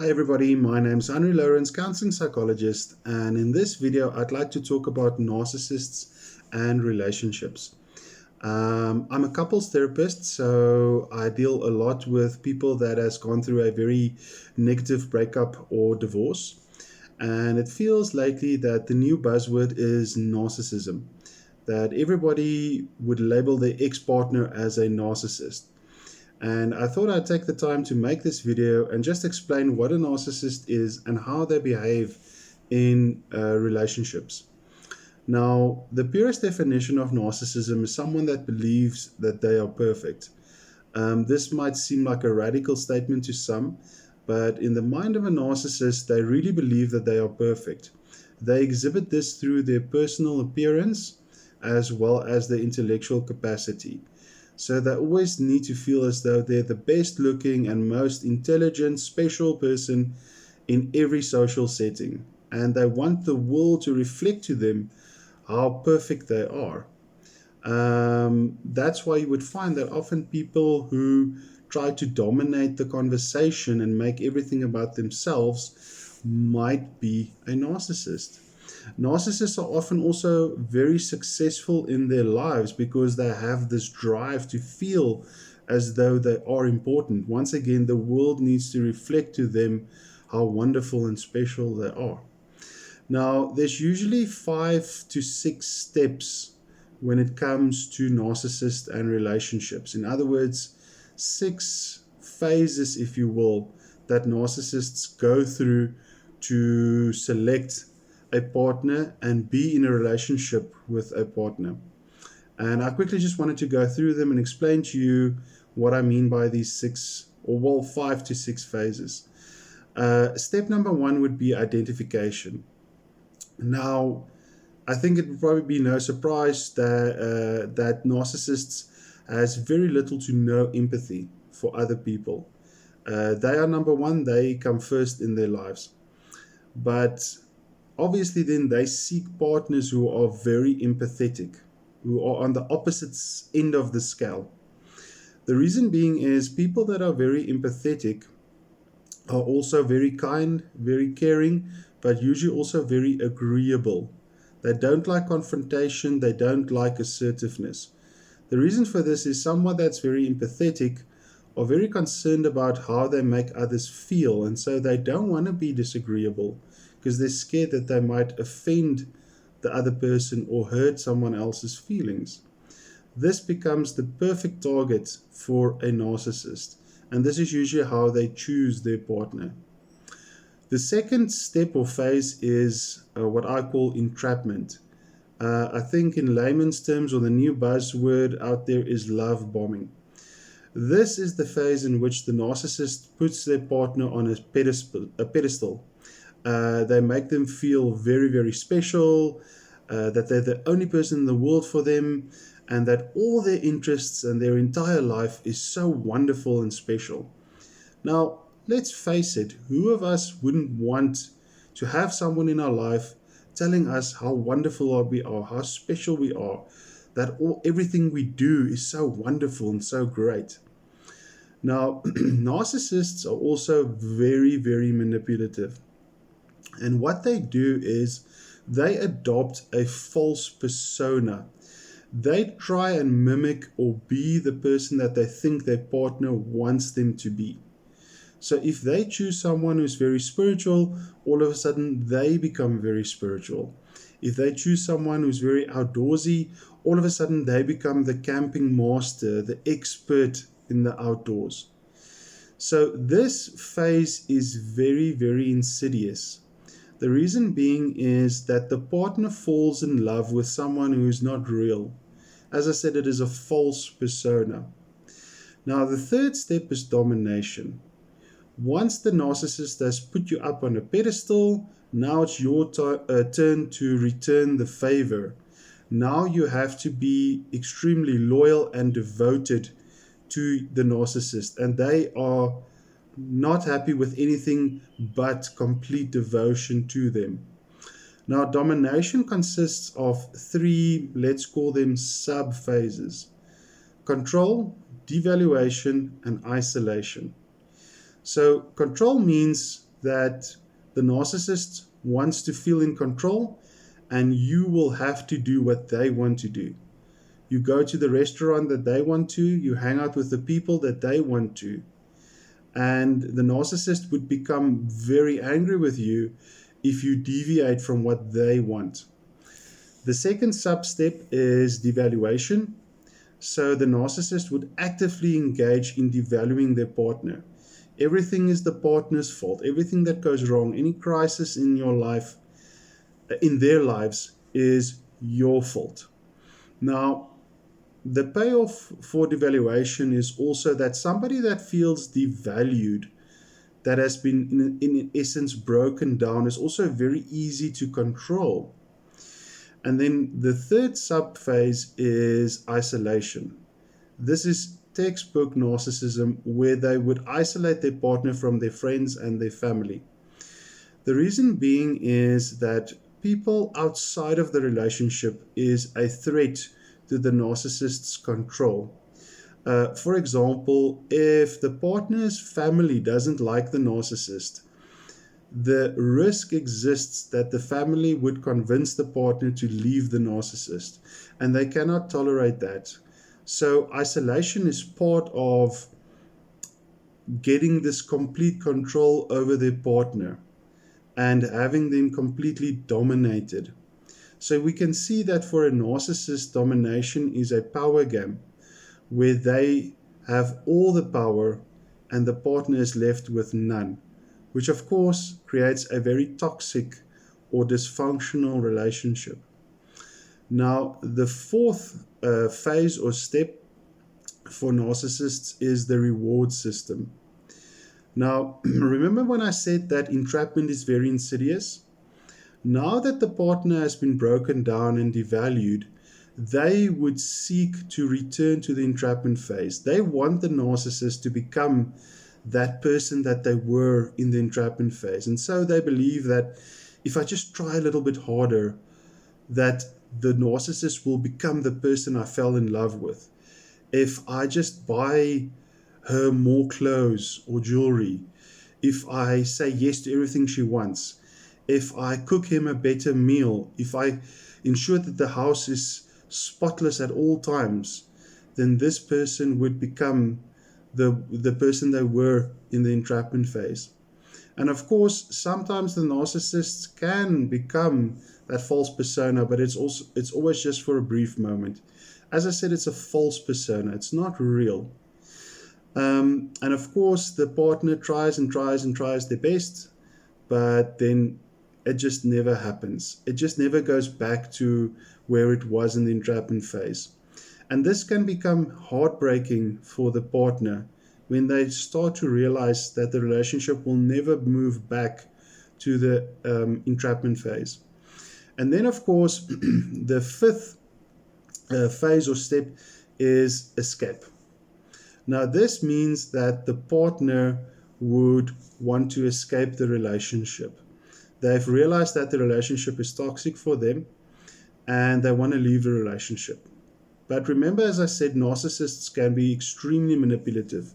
Hi everybody, my name is Henry Lawrence, counseling psychologist, and in this video I'd like to talk about narcissists and relationships. I'm a couples therapist, so I deal a lot with people that has gone through a very negative breakup or divorce, and it feels lately that the new buzzword is narcissism, that everybody would label their ex-partner as a narcissist. And I thought I'd take the time to make this video and just explain what a narcissist is and how they behave in relationships. Now, the purest definition of narcissism is someone that believes that they are perfect. This might seem like a radical statement to some, but in the mind of a narcissist, they really believe that they are perfect. They exhibit this through their personal appearance as well as their intellectual capacity. So they always need to feel as though they're the best looking and most intelligent, special person in every social setting. And they want the world to reflect to them how perfect they are. That's why you would find that often people who try to dominate the conversation and make everything about themselves might be a narcissist. Narcissists are often also very successful in their lives because they have this drive to feel as though they are important. Once again, the world needs to reflect to them how wonderful and special they are. Now, there's usually 5 to 6 steps when it comes to narcissists and relationships. In other words, 6 phases, if you will, that narcissists go through to select a partner and be in a relationship with a partner. And I quickly just wanted to go through them and explain to you what I mean by these 5 to 6 phases. Step number 1 would be identification. Now, I think it would probably be no surprise that narcissists has very little to no empathy for other people. They are number 1, they come first in their lives. But obviously then they seek partners who are very empathetic, who are on the opposite end of the scale. The reason being is people that are very empathetic are also very kind, very caring, but usually also very agreeable. They don't like confrontation, they don't like assertiveness. The reason for this is someone that's very empathetic are very concerned about how they make others feel, and so they don't want to be disagreeable because they're scared that they might offend the other person or hurt someone else's feelings. This becomes the perfect target for a narcissist, and this is usually how they choose their partner. The second step or phase is what I call entrapment. I think in layman's terms, or the new buzzword out there, is love bombing. This is the phase in which the narcissist puts their partner on a pedestal. They make them feel very, very special, that they're the only person in the world for them, and that all their interests and their entire life is so wonderful and special. Now, let's face it, who of us wouldn't want to have someone in our life telling us how wonderful we are, how special we are, that everything we do is so wonderful and so great. Now, narcissists are also very, very manipulative. And what they do is they adopt a false persona. They try and mimic or be the person that they think their partner wants them to be. So if they choose someone who's very spiritual, all of a sudden they become very spiritual. If they choose someone who's very outdoorsy, all of a sudden they become the camping master, the expert in the outdoors. So this phase is very, very insidious. The reason being is that the partner falls in love with someone who is not real. As I said, it is a false persona. Now, the third step is domination. Once the narcissist has put you up on a pedestal, now it's your turn to return the favor. Now you have to be extremely loyal and devoted to the narcissist, and they are not happy with anything but complete devotion to them. Now, domination consists of 3, let's call them sub-phases: control, devaluation, and isolation. So control means that the narcissist wants to feel in control, and you will have to do what they want to do. You go to the restaurant that they want to, you hang out with the people that they want to. And the narcissist would become very angry with you if you deviate from what they want. The second sub-step is devaluation. So the narcissist would actively engage in devaluing their partner. Everything is the partner's fault. Everything that goes wrong, any crisis in your life, in their lives, is your fault. Now, the payoff for devaluation is also that somebody that feels devalued, that has been in essence broken down, is also very easy to control. And then the third sub phase is isolation. This is textbook narcissism, where they would isolate their partner from their friends and their family. The reason being is that people outside of the relationship is a threat to the narcissist's control. For example, if the partner's family doesn't like the narcissist, the risk exists that the family would convince the partner to leave the narcissist, and they cannot tolerate that. So isolation is part of getting this complete control over their partner and having them completely dominated. So we can see that for a narcissist, domination is a power game where they have all the power and the partner is left with none, which of course creates a very toxic or dysfunctional relationship. Now, the fourth phase or step for narcissists is the reward system. Now, remember when I said that entrapment is very insidious? Now that the partner has been broken down and devalued, they would seek to return to the entrapment phase. They want the narcissist to become that person that they were in the entrapment phase. And so they believe that if I just try a little bit harder, that the narcissist will become the person I fell in love with. If I just buy her more clothes or jewelry, if I say yes to everything she wants, if I cook him a better meal, if I ensure that the house is spotless at all times, then this person would become the person they were in the entrapment phase. And of course, sometimes the narcissists can become that false persona, but it's always just for a brief moment. As I said, it's a false persona. It's not real. And of course, the partner tries and tries and tries their best, but then it just never happens. It just never goes back to where it was in the entrapment phase. And this can become heartbreaking for the partner when they start to realize that the relationship will never move back to the entrapment phase. And then, of course, the fifth phase or step is escape. Now, this means that the partner would want to escape the relationship. They've realized that the relationship is toxic for them and they want to leave the relationship. But remember, as I said, narcissists can be extremely manipulative.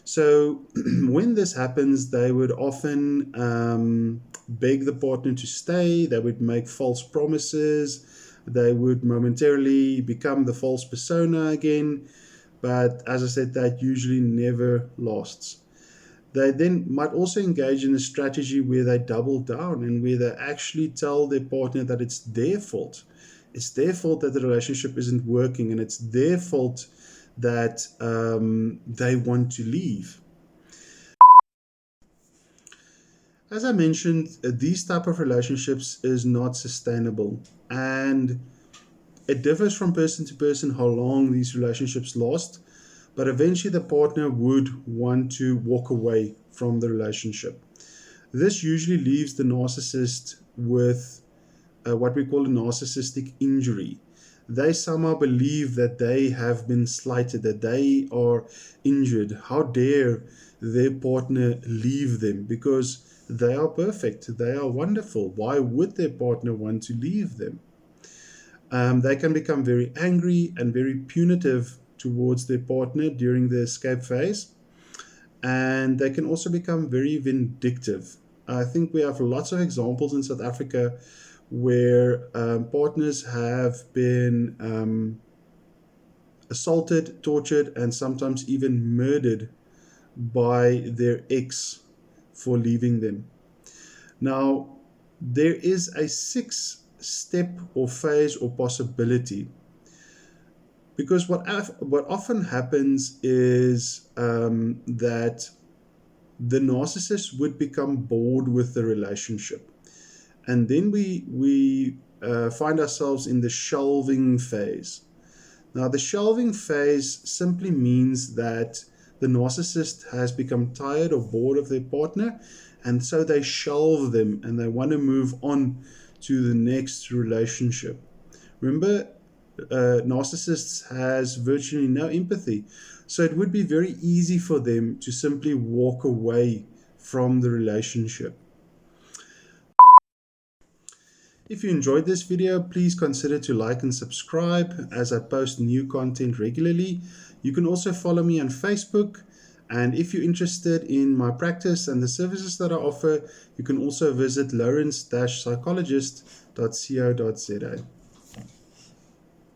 So when this happens, they would often beg the partner to stay. They would make false promises. They would momentarily become the false persona again. But as I said, that usually never lasts. They then might also engage in a strategy where they double down and where they actually tell their partner that it's their fault. It's their fault that the relationship isn't working, and it's their fault that they want to leave. As I mentioned, these type of relationships is not sustainable, and it differs from person to person how long these relationships last, but eventually the partner would want to walk away from the relationship. This usually leaves the narcissist with what we call a narcissistic injury. They somehow believe that they have been slighted, that they are injured. How dare their partner leave them? Because they are perfect, they are wonderful. Why would their partner want to leave them? They can become very angry and very punitive towards their partner during the escape phase. And they can also become very vindictive. I think we have lots of examples in South Africa where partners have been assaulted, tortured, and sometimes even murdered by their ex for leaving them. Now, there is a 6-step or phase or possibility, because what often happens is that the narcissist would become bored with the relationship, and then we find ourselves in the shelving phase. Now, the shelving phase simply means that the narcissist has become tired or bored of their partner, and so they shelve them and they want to move on to the next relationship. Remember, narcissists has virtually no empathy, so it would be very easy for them to simply walk away from the relationship. If you enjoyed this video, please consider to like and subscribe as I post new content regularly. You can also follow me on Facebook, and if you're interested in my practice and the services that I offer, you can also visit lawrence-psychologist.co.za.